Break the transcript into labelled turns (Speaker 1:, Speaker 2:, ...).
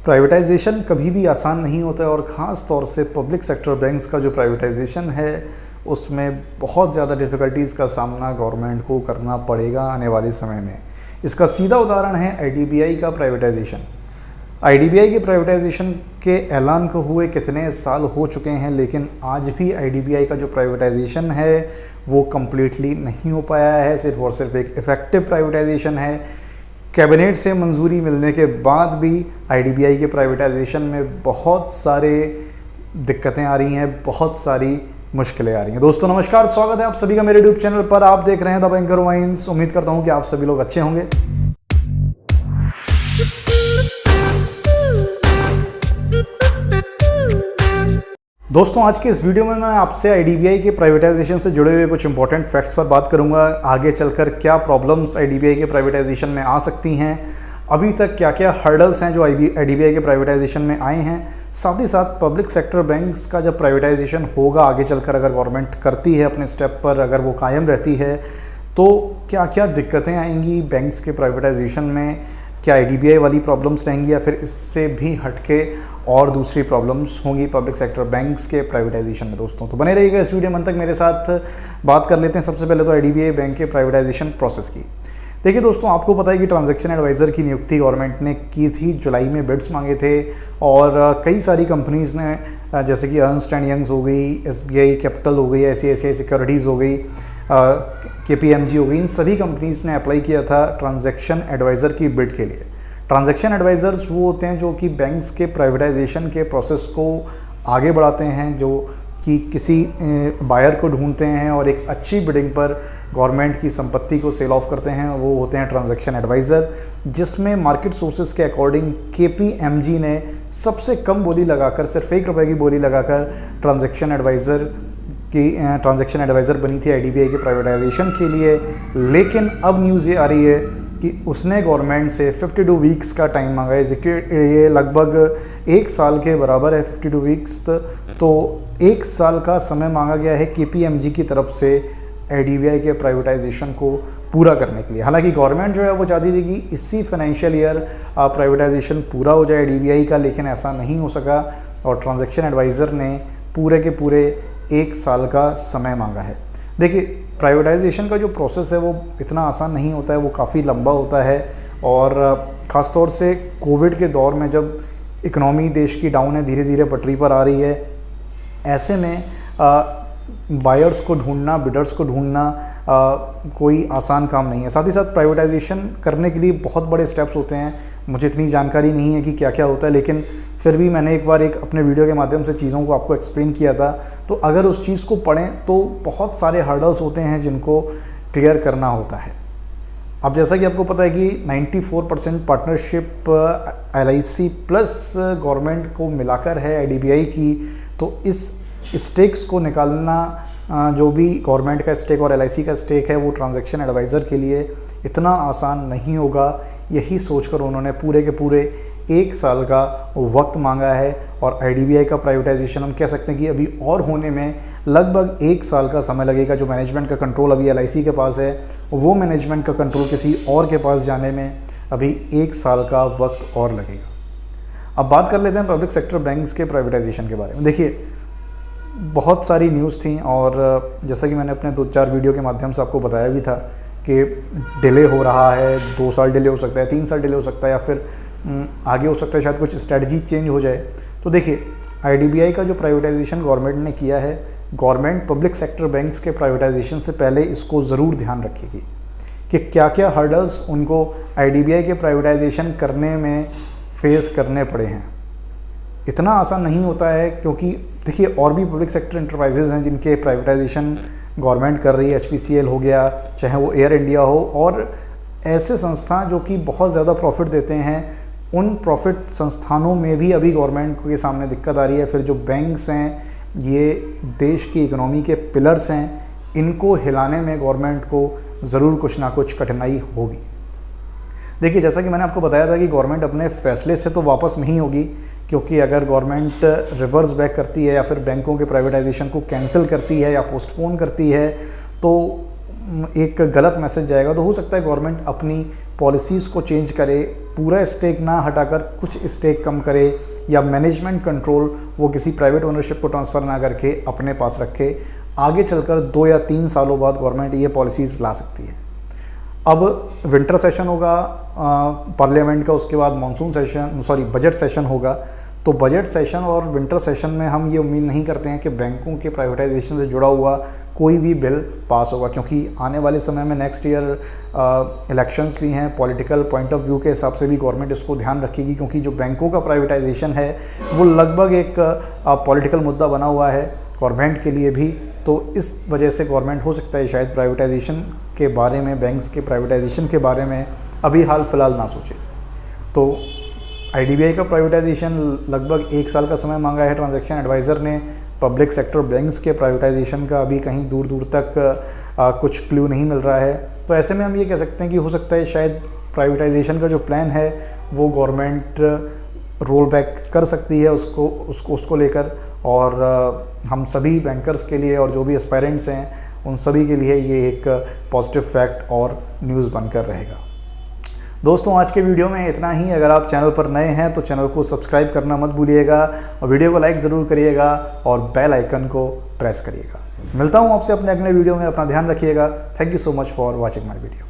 Speaker 1: Privatisation कभी भी आसान नहीं होता है और ख़ास तौर से पब्लिक सेक्टर बैंक्स का जो प्राइवेटाइजेशन है उसमें बहुत ज़्यादा डिफ़िकल्टीज़ का सामना गवर्नमेंट को करना पड़ेगा आने वाले समय में। इसका सीधा उदाहरण है आईडीबीआई का प्राइवेटाइजेशन। आईडीबीआई के प्राइवेटाइजेशन के ऐलान को हुए कितने साल हो चुके हैं, लेकिन आज भी आईडीबीआई का जो प्राइवेटाइजेशन है वो कम्प्लीटली नहीं हो पाया है। सिर्फ और सिर्फ एक इफ़ेक्टिव प्राइवेटाइजेशन है। कैबिनेट से मंजूरी मिलने के बाद भी आईडीबीआई के प्राइवेटाइजेशन में बहुत सारे दिक्कतें आ रही हैं, बहुत सारी मुश्किलें आ रही हैं। दोस्तों नमस्कार, स्वागत है आप सभी का मेरे यूट्यूब चैनल पर। आप देख रहे हैं द बैंकर वाइन्स। उम्मीद करता हूं कि आप सभी लोग अच्छे होंगे। दोस्तों आज के इस वीडियो में मैं आपसे आईडीबीआई के प्राइवेटाइजेशन से जुड़े हुए कुछ इंपॉर्टेंट फैक्ट्स पर बात करूंगा। आगे चलकर क्या प्रॉब्लम्स आईडीबीआई के प्राइवेटाइजेशन में आ सकती हैं, अभी तक क्या क्या हर्डल्स हैं जो आईडीबीआई के प्राइवेटाइजेशन में आए हैं, साथ ही साथ पब्लिक सेक्टर बैंक्स का जब प्राइवेटाइजेशन होगा आगे चलकर, अगर गवर्नमेंट करती है अपने स्टेप पर, अगर वो कायम रहती है तो क्या क्या दिक्कतें आएंगी बैंक्स के प्राइवेटाइजेशन में। क्या आईडीबीआई वाली प्रॉब्लम्स रहेंगी या फिर इससे भी हटके और दूसरी प्रॉब्लम्स होंगी पब्लिक सेक्टर बैंक्स के प्राइवेटाइजेशन में। दोस्तों तो बने रहिएगा इस वीडियो में अंत तक मेरे साथ। बात कर लेते हैं सबसे पहले तो आईडीबीआई बैंक के प्राइवेटाइजेशन प्रोसेस की। देखिए दोस्तों, आपको पता है कि ट्रांजैक्शन एडवाइज़र की नियुक्ति गवर्नमेंट ने की थी। जुलाई में बिड्स मांगे थे और कई सारी कंपनीज़ ने, जैसे कि अर्नस्ट एंड यंग्स हो गई, एसबीआई कैपिटल हो गई, ICICI सिक्योरिटीज़ हो गई, KPMG हो गई, इन सभी कंपनीज़ ने अप्लाई किया था ट्रांजैक्शन एडवाइज़र की बिड के लिए। ट्रांजैक्शन एडवाइज़र्स वो होते हैं जो कि बैंक्स के प्राइवेटाइजेशन के प्रोसेस को आगे बढ़ाते हैं, जो कि किसी बायर को ढूंढते हैं और एक अच्छी बिडिंग पर गवर्नमेंट की संपत्ति को सेल ऑफ करते हैं। वो होते हैं ट्रांजैक्शन एडवाइज़र, जिसमें मार्केट सोर्सेज के अकॉर्डिंग KPMG ने सबसे कम बोली लगाकर, सिर्फ ₹1 की बोली लगाकर ट्रांजैक्शन एडवाइज़र बनी थी आईडीबीआई के प्राइवेटाइजेशन के लिए। लेकिन अब न्यूज़ ये आ रही है कि उसने गवर्नमेंट से 52 वीक्स का टाइम मांगा है। ये लगभग 1 साल के बराबर है 52 वीक्स। तो 1 साल का समय मांगा गया है KPMG की तरफ से आईडीबीआई के प्राइवेटाइजेशन को पूरा करने के लिए। हालांकि गवर्नमेंट जो है वो चाहती थी कि इसी फाइनेंशियल ईयर प्राइवेटाइजेशन पूरा हो जाए आईडीबीआई का, लेकिन ऐसा नहीं हो सका और ट्रांजैक्शन एडवाइज़र ने पूरे के पूरे 1 साल का समय मांगा है। देखिए, प्राइवेटाइजेशन का जो प्रोसेस है वो इतना आसान नहीं होता है, वो काफ़ी लंबा होता है। और ख़ास तौर से कोविड के दौर में जब इकनॉमी देश की डाउन है, धीरे धीरे पटरी पर आ रही है, ऐसे में बायर्स को ढूंढना, बिडर्स को ढूंढना कोई आसान काम नहीं है। साथ ही साथ प्राइवेटाइजेशन करने के लिए बहुत बड़े स्टेप्स होते हैं। मुझे इतनी जानकारी नहीं है कि क्या क्या होता है, लेकिन फिर भी मैंने एक बार अपने वीडियो के माध्यम से चीज़ों को आपको एक्सप्लेन किया था। तो अगर उस चीज़ को पढ़ें तो बहुत सारे हर्डल्स होते हैं जिनको क्लियर करना होता है। अब जैसा कि आपको पता है कि 94% पार्टनरशिप LIC प्लस गवर्नमेंट को मिलाकर है आईडीबीआई की। तो इस स्टेक्स को निकालना, जो भी गवर्नमेंट का स्टेक और LIC का स्टेक है, वो ट्रांजैक्शन एडवाइज़र के लिए इतना आसान नहीं होगा। यही सोचकर उन्होंने पूरे के पूरे 1 साल का वक्त मांगा है। और आईडीबीआई का प्राइवेटाइजेशन हम कह सकते हैं कि अभी और होने में लगभग 1 साल का समय लगेगा। जो मैनेजमेंट का कंट्रोल अभी LIC के पास है, वो मैनेजमेंट का कंट्रोल किसी और के पास जाने में अभी 1 साल का वक्त और लगेगा। अब बात कर लेते हैं पब्लिक सेक्टर बैंक्स के प्राइवेटाइजेशन के बारे में। देखिए, बहुत सारी न्यूज़ थी और जैसा कि मैंने अपने 2-4 वीडियो के माध्यम से आपको बताया भी था कि डिले हो रहा है, 2 साल डिले हो सकता है, 3 साल डिले हो सकता है, या फिर आगे हो सकता है शायद कुछ स्ट्रेटजी चेंज हो जाए। तो देखिए, आईडीबीआई का जो प्राइवेटाइजेशन गवर्नमेंट ने किया है, गवर्नमेंट पब्लिक सेक्टर बैंक्स के प्राइवेटाइजेशन से पहले इसको ज़रूर ध्यान रखेगी कि क्या क्या हर्डल्स उनको आईडीबीआई के प्राइवेटाइजेशन करने में फेस करने पड़े हैं। इतना आसान नहीं होता है, क्योंकि देखिए और भी पब्लिक सेक्टर इंटरप्राइजेज़ हैं जिनके प्राइवेटाइजेशन गवर्नमेंट कर रही है। HPCL हो गया, चाहे वो एयर इंडिया हो, और ऐसे संस्थान जो कि बहुत ज़्यादा प्रॉफिट देते हैं, उन प्रॉफिट संस्थानों में भी अभी गवर्नमेंट के सामने दिक्कत आ रही है। फिर जो बैंक्स हैं, ये देश की इकोनॉमी के पिलर्स हैं, इनको हिलाने में गवर्नमेंट को ज़रूर कुछ ना कुछ कठिनाई होगी। देखिए, जैसा कि मैंने आपको बताया था कि गवर्नमेंट अपने फैसले से तो वापस नहीं होगी, क्योंकि अगर गवर्नमेंट रिवर्स बैक करती है या फिर बैंकों के प्राइवेटाइजेशन को कैंसिल करती है या पोस्टपोन करती है, तो एक गलत मैसेज जाएगा। तो हो सकता है गवर्नमेंट अपनी पॉलिसीज़ को चेंज करे, पूरा स्टेक ना हटाकर कुछ स्टेक कम करे, या मैनेजमेंट कंट्रोल वो किसी प्राइवेट ओनरशिप को ट्रांसफ़र ना करके अपने पास रखे। आगे चलकर 2 या 3 सालों बाद गवर्नमेंट ये पॉलिसीज़ ला सकती है। अब विंटर सेशन होगा पार्लियामेंट का, उसके बाद मानसून सेशन बजट सेशन होगा। तो बजट सेशन और विंटर सेशन में हम ये उम्मीद नहीं करते हैं कि बैंकों के प्राइवेटाइजेशन से जुड़ा हुआ कोई भी बिल पास होगा, क्योंकि आने वाले समय में नेक्स्ट ईयर इलेक्शंस भी हैं। पॉलिटिकल पॉइंट ऑफ व्यू के हिसाब से भी गवर्नमेंट इसको ध्यान रखेगी, क्योंकि जो बैंकों का प्राइवेटाइजेशन है वो लगभग एक पॉलिटिकल मुद्दा बना हुआ है गवर्नमेंट के लिए भी। तो इस वजह से गवर्नमेंट हो सकता है शायद प्राइवेटाइजेशन के बारे में, बैंक्स के प्राइवेटाइजेशन के बारे में अभी हाल फिलहाल ना सोचे। तो आईडीबीआई का प्राइवेटाइजेशन लगभग 1 साल का समय मांगा है ट्रांजैक्शन एडवाइज़र ने। पब्लिक सेक्टर बैंक्स के प्राइवेटाइजेशन का अभी कहीं दूर दूर तक कुछ क्लू नहीं मिल रहा है। तो ऐसे में हम ये कह सकते हैं कि हो सकता है शायद प्राइवेटाइजेशन का जो प्लान है वो गवर्नमेंट रोल बैक कर सकती है उसको लेकर, और हम सभी बैंकर्स के लिए और जो भी एस्पायरेंट्स हैं उन सभी के लिए ये एक पॉजिटिव फैक्ट और न्यूज़ बनकर रहेगा। दोस्तों, आज के वीडियो में इतना ही। अगर आप चैनल पर नए हैं तो चैनल को सब्सक्राइब करना मत भूलिएगा, और वीडियो को लाइक ज़रूर करिएगा और बेल आइकन को प्रेस करिएगा। मिलता हूँ आपसे अपने अगले वीडियो में। अपना ध्यान रखिएगा। Thank you so much for watching my video.